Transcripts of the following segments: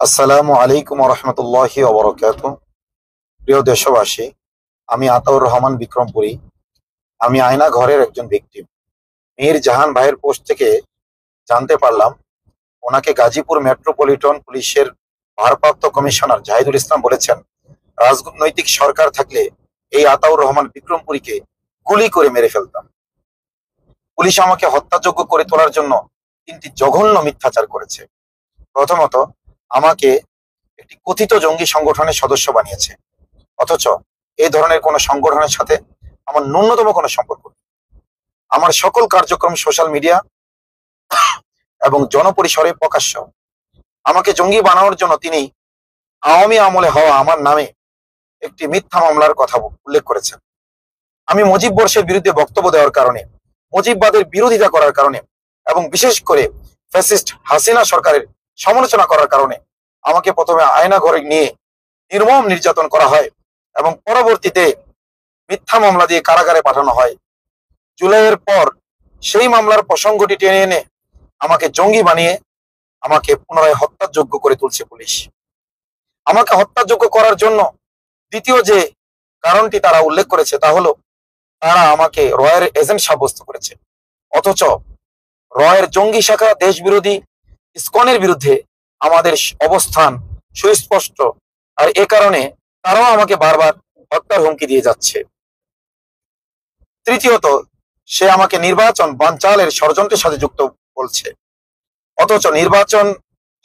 আসসালামু আলাইকুম রহমতুল্লাহি ওবরাকাতুহু। প্রিয় দেশবাসী, আমি আতাউর রহমান বিক্রমপুরী। আমি আয়না ঘরের একজন ব্যক্তি। মীর জাহান ভাইয়ের পোস্ট থেকে জানতে পারলাম ওনাকে গাজীপুর মেট্রোপলিটন পুলিশের ভারপ্রাপ্ত কমিশনার জাহিদুল ইসলাম বলেছেন, রাজনৈতিক সরকার থাকলে এই আতাউর রহমান বিক্রমপুরীকে গুলি করে মেরে ফেলতাম। পুলিশ আমাকে হত্যাযোগ্য করে তোলার জন্য 3টি জঘন্য মিথ্যাচার করেছে। প্রথমত, আমাকে একটি কথিত জঙ্গি সংগঠনের সদস্য বানিয়েছে, অথচ এই ধরনের কোনো সংগঠনের সাথে আমার ন্যূনতম কোনো সম্পর্ক নেই। আমার সকল কার্যক্রম সোশ্যাল মিডিয়া এবং জনপরিসরে প্রকাশ্য। আমাকে জঙ্গি বানানোর জন্য তিনি আওয়ামী আমলে হওয়া আমার নামে একটি মিথ্যা মামলার কথা উল্লেখ করেছেন। আমি মুজিব বর্ষের বিরুদ্ধে বক্তব্য দেওয়ার কারণে, মুজিববাদের বিরোধিতা করার কারণে এবং বিশেষ করে ফ্যাসিস্ট হাসিনা সরকারের সমালোচনা করার কারণে আমাকে প্রথমে আয়না ঘরে নিয়ে নির্মম নির্যাতন করা হয় এবং পরবর্তীতে মিথ্যা মামলা দিয়ে কারাগারে পাঠানো হয়। জুলাইয়ের পর সেই মামলার প্রসঙ্গটি টেনে এনে আমাকে জঙ্গি বানিয়ে আমাকে পুনরায় হত্যাযোগ্য করে তুলছে পুলিশ। আমাকে হত্যাযোগ্য করার জন্য দ্বিতীয় যে কারণটি তারা উল্লেখ করেছে তা হলো তারা আমাকে রয়ের এজেন্ট সাব্যস্ত করেছে, অথচ রয়ের জঙ্গি শাখা দেশবিরোধী ইসকনের বিরুদ্ধে আমাদের অবস্থান সুস্পষ্ট, আর এ কারণে তারাও আমাকে বারবার হত্যার হুমকি দিয়ে যাচ্ছে। তৃতীয়ত, সে আমাকে নির্বাচন বানচালের ষড়যন্ত্রের সাথে যুক্ত বলছে, অথচ নির্বাচন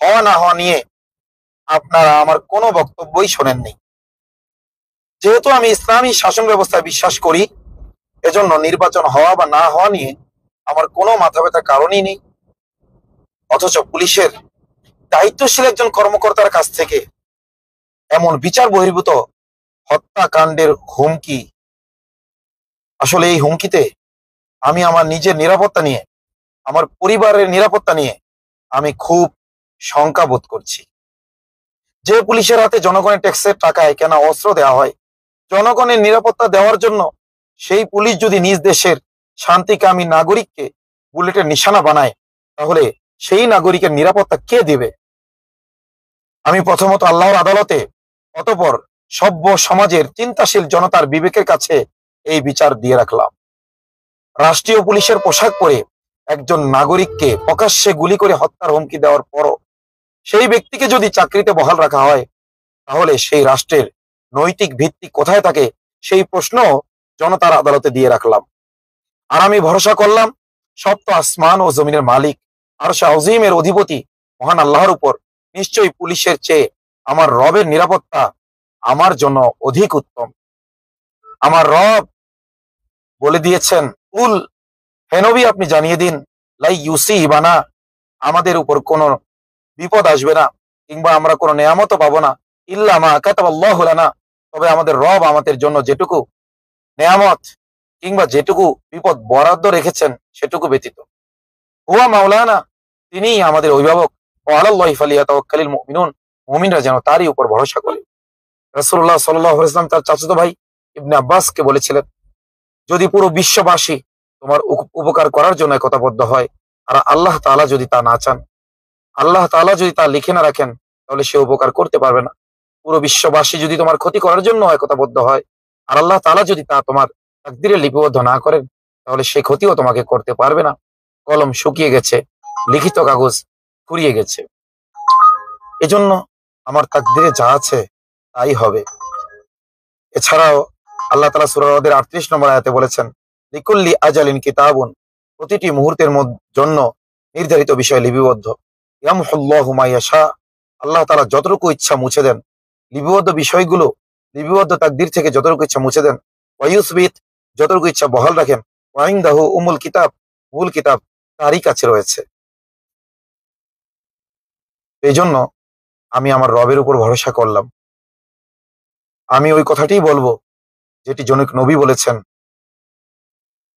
হওয়া না হওয়া নিয়ে আপনারা আমার কোনো বক্তব্যই শোনেননি। যেহেতু আমি ইসলামী শাসন ব্যবস্থায় বিশ্বাস করি, এজন্য নির্বাচন হওয়া বা না হওয়া নিয়ে আমার কোনো মাথা ব্যথার কারণই নেই। অথচ পুলিশের দায়িত্বশীল একজন কর্মকর্তার কাছ থেকে এমন বিচার বহির্ভূত হত্যাকাণ্ডের হুমকি, আসলে এই হুমকিতে আমি আমার নিজের নিরাপত্তা নিয়ে, আমার পরিবারের নিরাপত্তা নিয়ে আমি খুব শঙ্কা বোধ করছি। যে পুলিশের হাতে জনগণের ট্যাক্সের টাকায় কেনা অস্ত্র দেওয়া হয় জনগণের নিরাপত্তা দেওয়ার জন্য, সেই পুলিশ যদি নিজ দেশের শান্তিকামী নাগরিককে বুলেটের নিশানা বানায়, তাহলে সেই নাগরিকের নিরাপত্তা কে দিবে? আমি প্রথমত আল্লাহর আদালতে, অতঃপর সভ্য সমাজের চিন্তাশীল জনতার বিবেকের কাছে এই বিচার দিয়ে রাখলাম। রাষ্ট্রীয় পুলিশের পোশাক পরে একজন নাগরিককে প্রকাশ্যে গুলি করে হত্যার হুমকি দেওয়ার পরও সেই ব্যক্তিকে যদি চাকরিতে বহাল রাখা হয়, তাহলে সেই রাষ্ট্রের নৈতিক ভিত্তি কোথায় থাকে সেই প্রশ্ন জনতার আদালতে দিয়ে রাখলাম। আর আমি ভরসা করলাম সপ্ত আসমান ও জমিনের মালিক আরশ আযীমের অধিপতি মহান আল্লাহর উপর, নিশ্চয়ই পুলিশের চেয়ে আমার রবের নিরাপত্তা আমার জন্য অধিক উত্তম। আমার রব বলে দিয়েছেন, কুল, হে নবী আপনি জানিয়ে দিন, লাই ইউসিবানা, আমাদের উপর কোনো বিপদ আসবে না কিংবা আমরা কোনো নেয়ামতও পাবো না, ইল্লা মা কাতাবাল্লাহু লানা, তবে আমাদের রব আমাদের জন্য যেটুকু নেয়ামত কিংবা যেটুকু বিপদ বরাদ্দ রেখেছেন সেটুকু ব্যতীত। হুয়া মাওলানা, তিনিই আমাদের অভিভাবক। ও আলাল্লাহি ফালিয়াতাওয়াক্কালিল মুমিনুন, মুমিনরা যেন তারই উপর ভরসা করে। রাসূলুল্লাহ সাল্লাল্লাহু আলাইহি ওয়াসাল্লাম তার চাচাতো ভাই ইবনে আব্বাসকে বলেছিলেন, যদি পুরো বিশ্ববাসী তোমার উপকার করার জন্য একতাবদ্ধ হয় আর আল্লাহ তাআলা যদি তা না চান, আল্লাহ তাআলা যদি তা লিখে না রাখেন, তাহলে সে উপকার করতে পারবে না। পুরো বিশ্ববাসী যদি তোমার ক্ষতি করার জন্য একতাবদ্ধ হয় আর আল্লাহ তাআলা যদি তা তোমার তাকদীরে লিপিবদ্ধ না করেন, তাহলে সে ক্ষতিও তোমাকে করতে পারবে না। কলম শুকিয়ে গেছে, লিখিত কাগজ ফুরিয়ে গেছে, এজন্য আমার তাকদীরে যা আছে তাই হবে। এছাড়াও আল্লাহ তাআলা সূরা রদের 38 নম্বর আয়াতে বলেছেন, লিকুল্লি আজালিন কিতাবুন, প্রতিটি মুহূর্তের জন্য নির্ধারিত বিষয় লিপিবদ্ধ। ইয়ামহুল্লাহু মা ইয়াশা, আল্লাহ তাআলা যতটুকু ইচ্ছা মুছে দেন। লিপিবদ্ধ বিষয়গুলো, লিপিবদ্ধ তাকদীর থেকে যতটুকু ইচ্ছা মুছে দেন। ওয়া ইউসবিত, যতটুকু ইচ্ছা বহাল রাখেন। ওয়া ইনদাহু উমুল কিতাব, মূল কিতাব তারই কাছে রয়েছে। এই জন্য আমি আমার রবের উপর ভরসা করলাম। আমি ওই কথাটিই বলবো যেটি জনক নবী বলেছেন,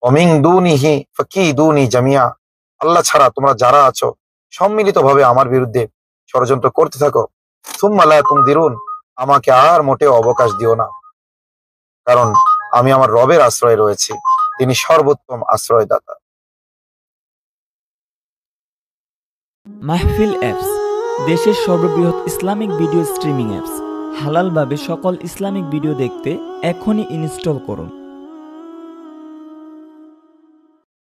অমিন দুনিহি ফাকিদুনি জামিয়া, আল্লাহ ছাড়া তোমরা যারা আছো সম্মিলিতভাবে আমার বিরুদ্ধে ষড়যন্ত্র করতে থাকো। সুম্মা লা তুনদিরুন, আমাকে আর মোটেও অবকাশ দিও না, কারণ আমি আমার রবের আশ্রয়ে রয়েছি, তিনি সর্বোত্তম আশ্রয়দাতা। মাহফিল অ্যাপস, দেশের সর্ববৃহৎ ইসলামিক ভিডিও স্ট্রিমিং অ্যাপস হালালভাবে সকল ইসলামিক ভিডিও দেখতে এখনই ইনস্টল করুন।